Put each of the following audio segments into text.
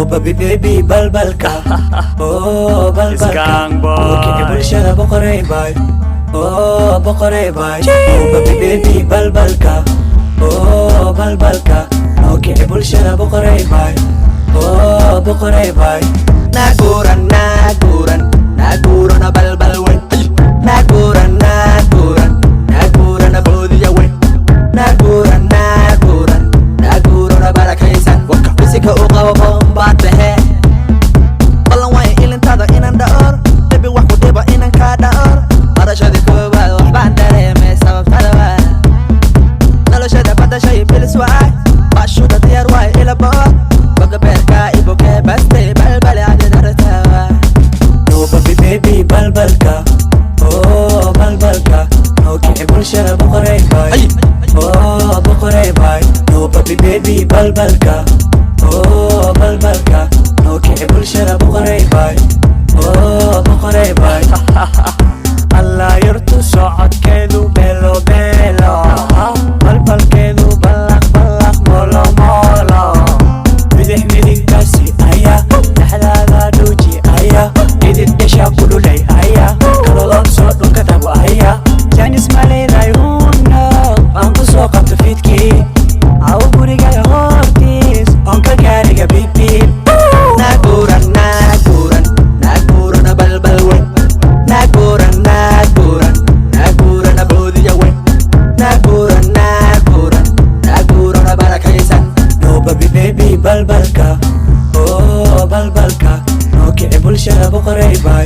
baby baby balbalka oh balbalka okay bulshada boqoray bay oh boqoray bay oh baby baby balbalka oh balbalka okay bulshada boqoray bay oh boqoray bay naguran naguran naguran balbal way naguran naguran naguran boodiya way naguran naguran naguran barakaysan bisika u qabo bombaatahe ballan way ilintada inaan dhaor debi wax ku dhiba inaan ka dhaor barashada koobaad waxbaan dareemay sababtada waa noloshada badashay bilis waay baashuda diyaar waay ila bood boga beerka iboke baste balbal adi dartawa no baby baby balbalka oh balbalka okay bulshada boqoray bay oh boqoray bay no baby baby balbalka oh balbalka okay bulshada boqoray bay oh boqoray bay alla yartu socodkeedu belo belo balbalkeedu balaq balaq molo molo midix midigtaasi aya dhaxdaada dhuuji aya idid dhasha kudhulay aya kalolood soo dhulka tago aya jaanis maleeday huno aan ku soo qabto fiidkii aw gurigaga hortiis onka gaariga bibiib naguran naguran naguran balbal wey naguran naguran naguran boodiya wey naguran naguran naguran barakaysan no baby baby balbalka oh balbalka okay bulshada boqoray bay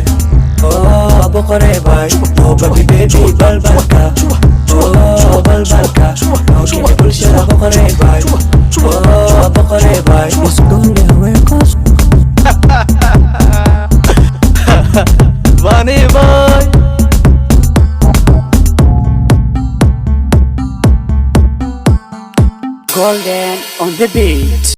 oh boqoray bay no baby baby balbalka oh balbalka okay bulshada boqoray bay oh boqoray bay Bunny boy Golden on the beat.